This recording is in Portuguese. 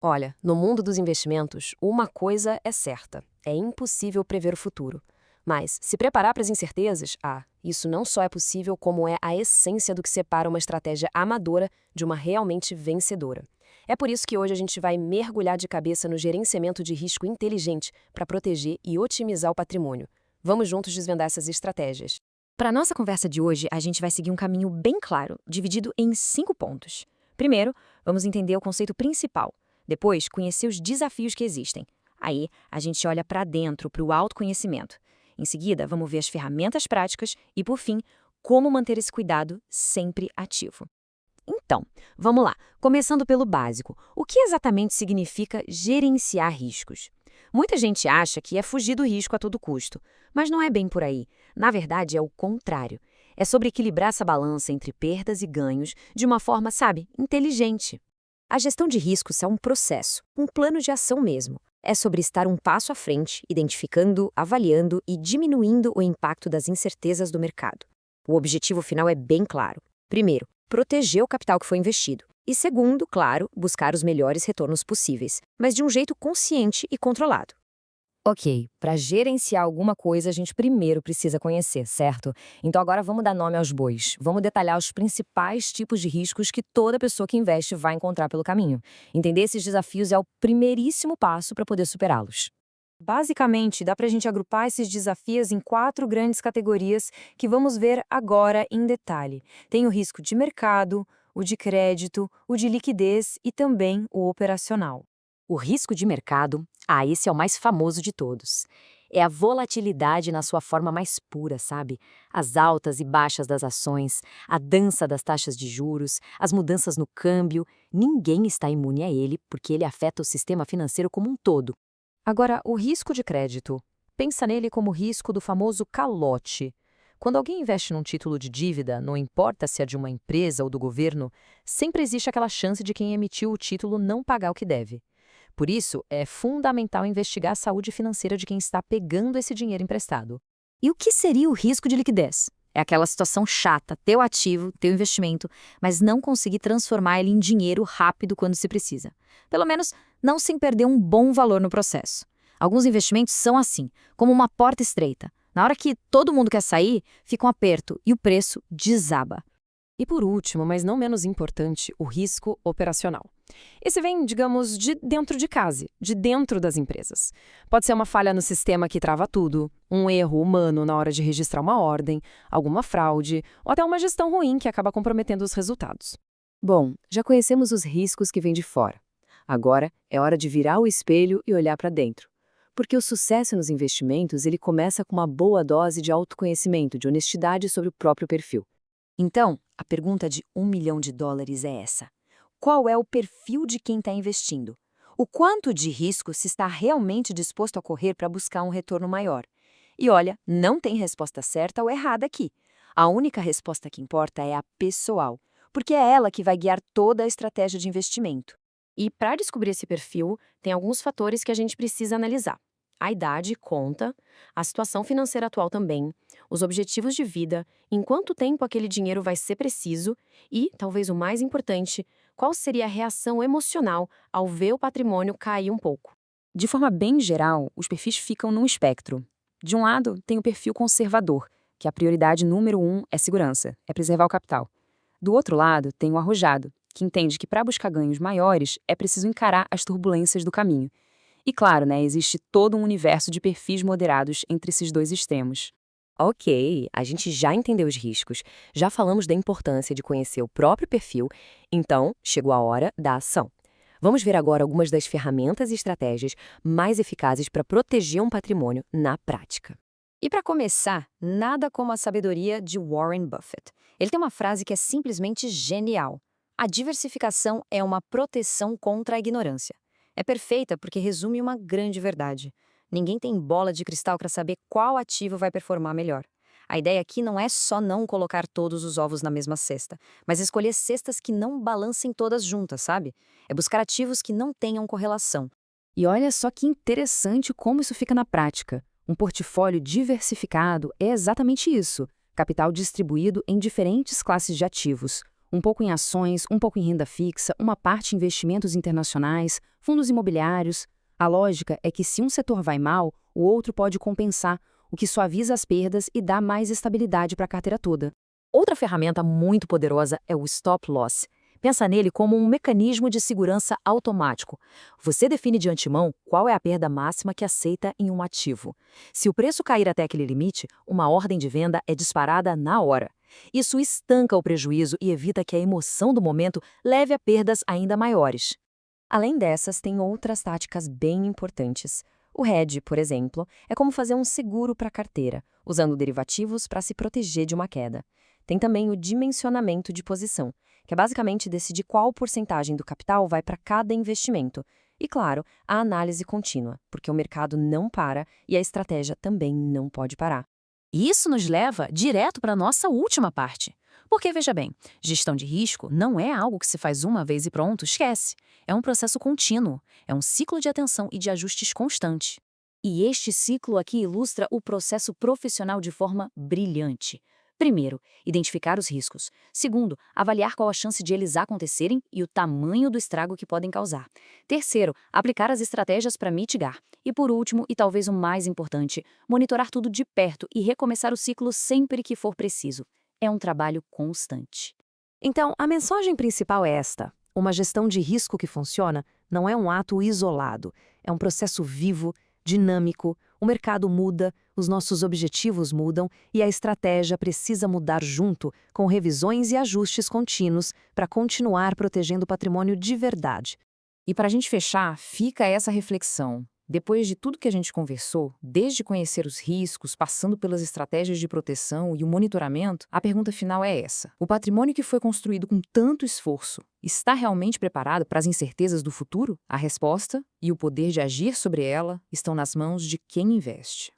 Olha, no mundo dos investimentos, uma coisa é certa: é impossível prever o futuro. Mas, se preparar para as incertezas, isso não só é possível, como é a essência do que separa uma estratégia amadora de uma realmente vencedora. É por isso que hoje a gente vai mergulhar de cabeça no gerenciamento de risco inteligente para proteger e otimizar o patrimônio. Vamos juntos desvendar essas estratégias. Para a nossa conversa de hoje, a gente vai seguir um caminho bem claro, dividido em 5 pontos. Primeiro, vamos entender o conceito principal. Depois, conhecer os desafios que existem. Aí, a gente olha para dentro, para o autoconhecimento. Em seguida, vamos ver as ferramentas práticas e, por fim, como manter esse cuidado sempre ativo. Então, vamos lá. Começando pelo básico. O que exatamente significa gerenciar riscos? Muita gente acha que é fugir do risco a todo custo, mas não é bem por aí. Na verdade, é o contrário. É sobre equilibrar essa balança entre perdas e ganhos de uma forma, sabe, inteligente. A gestão de riscos é um processo, um plano de ação mesmo. É sobre estar um passo à frente, identificando, avaliando e diminuindo o impacto das incertezas do mercado. O objetivo final é bem claro. Primeiro, proteger o capital que foi investido. E segundo, claro, buscar os melhores retornos possíveis, mas de um jeito consciente e controlado. Ok, para gerenciar alguma coisa a gente primeiro precisa conhecer, certo? Então agora vamos dar nome aos bois. Vamos detalhar os principais tipos de riscos que toda pessoa que investe vai encontrar pelo caminho. Entender esses desafios é o primeiríssimo passo para poder superá-los. Basicamente, dá para a gente agrupar esses desafios em 4 grandes categorias que vamos ver agora em detalhe. Tem o risco de mercado, o de crédito, o de liquidez e também o operacional. O risco de mercado, esse é o mais famoso de todos. É a volatilidade na sua forma mais pura, sabe? As altas e baixas das ações, a dança das taxas de juros, as mudanças no câmbio. Ninguém está imune a ele porque ele afeta o sistema financeiro como um todo. Agora, o risco de crédito. Pensa nele como o risco do famoso calote. Quando alguém investe num título de dívida, não importa se é de uma empresa ou do governo, sempre existe aquela chance de quem emitiu o título não pagar o que deve. Por isso, é fundamental investigar a saúde financeira de quem está pegando esse dinheiro emprestado. E o que seria o risco de liquidez? É aquela situação chata, ter o ativo, ter o investimento, mas não conseguir transformar ele em dinheiro rápido quando se precisa. Pelo menos, não sem perder um bom valor no processo. Alguns investimentos são assim, como uma porta estreita. Na hora que todo mundo quer sair, fica um aperto e o preço desaba. E por último, mas não menos importante, o risco operacional. Esse vem, digamos, de dentro de casa, de dentro das empresas. Pode ser uma falha no sistema que trava tudo, um erro humano na hora de registrar uma ordem, alguma fraude, ou até uma gestão ruim que acaba comprometendo os resultados. Bom, já conhecemos os riscos que vêm de fora. Agora é hora de virar o espelho e olhar para dentro. Porque o sucesso nos investimentos ele começa com uma boa dose de autoconhecimento, de honestidade sobre o próprio perfil. Então, a pergunta de US$ 1 milhão é essa. Qual é o perfil de quem está investindo? O quanto de risco se está realmente disposto a correr para buscar um retorno maior? E olha, não tem resposta certa ou errada aqui. A única resposta que importa é a pessoal, porque é ela que vai guiar toda a estratégia de investimento. E para descobrir esse perfil, tem alguns fatores que a gente precisa analisar. A idade conta, a situação financeira atual também, os objetivos de vida, em quanto tempo aquele dinheiro vai ser preciso e, talvez o mais importante, qual seria a reação emocional ao ver o patrimônio cair um pouco. De forma bem geral, os perfis ficam num espectro. De um lado, tem o perfil conservador, que a prioridade número 1 é segurança, é preservar o capital. Do outro lado, tem o arrojado, que entende que para buscar ganhos maiores é preciso encarar as turbulências do caminho. E claro, existe todo um universo de perfis moderados entre esses dois extremos. Ok, a gente já entendeu os riscos, já falamos da importância de conhecer o próprio perfil, então chegou a hora da ação. Vamos ver agora algumas das ferramentas e estratégias mais eficazes para proteger um patrimônio na prática. E para começar, nada como a sabedoria de Warren Buffett. Ele tem uma frase que é simplesmente genial. A diversificação é uma proteção contra a ignorância. É perfeita porque resume uma grande verdade. Ninguém tem bola de cristal para saber qual ativo vai performar melhor. A ideia aqui não é só não colocar todos os ovos na mesma cesta, mas escolher cestas que não balancem todas juntas, sabe? É buscar ativos que não tenham correlação. E olha só que interessante como isso fica na prática. Um portfólio diversificado é exatamente isso. Capital distribuído em diferentes classes de ativos. Um pouco em ações, um pouco em renda fixa, uma parte em investimentos internacionais, fundos imobiliários. A lógica é que se um setor vai mal, o outro pode compensar, o que suaviza as perdas e dá mais estabilidade para a carteira toda. Outra ferramenta muito poderosa é o stop loss. Pensa nele como um mecanismo de segurança automático. Você define de antemão qual é a perda máxima que aceita em um ativo. Se o preço cair até aquele limite, uma ordem de venda é disparada na hora. Isso estanca o prejuízo e evita que a emoção do momento leve a perdas ainda maiores. Além dessas, tem outras táticas bem importantes. O hedge, por exemplo, é como fazer um seguro para a carteira, usando derivativos para se proteger de uma queda. Tem também o dimensionamento de posição, que é basicamente decidir qual porcentagem do capital vai para cada investimento. E, claro, a análise contínua, porque o mercado não para e a estratégia também não pode parar. E isso nos leva direto para a nossa última parte. Porque, veja bem, gestão de risco não é algo que se faz uma vez e pronto, esquece. É um processo contínuo, é um ciclo de atenção e de ajustes constante. E este ciclo aqui ilustra o processo profissional de forma brilhante. Primeiro, identificar os riscos. Segundo, avaliar qual a chance de eles acontecerem e o tamanho do estrago que podem causar. Terceiro, aplicar as estratégias para mitigar. E por último, e talvez o mais importante, monitorar tudo de perto e recomeçar o ciclo sempre que for preciso. É um trabalho constante. Então, a mensagem principal é esta: uma gestão de risco que funciona não é um ato isolado, é um processo vivo, dinâmico. O mercado muda, os nossos objetivos mudam e a estratégia precisa mudar junto, com revisões e ajustes contínuos para continuar protegendo o patrimônio de verdade. E para a gente fechar, fica essa reflexão. Depois de tudo que a gente conversou, desde conhecer os riscos, passando pelas estratégias de proteção e o monitoramento, a pergunta final é essa: o patrimônio que foi construído com tanto esforço está realmente preparado para as incertezas do futuro? A resposta e o poder de agir sobre ela estão nas mãos de quem investe.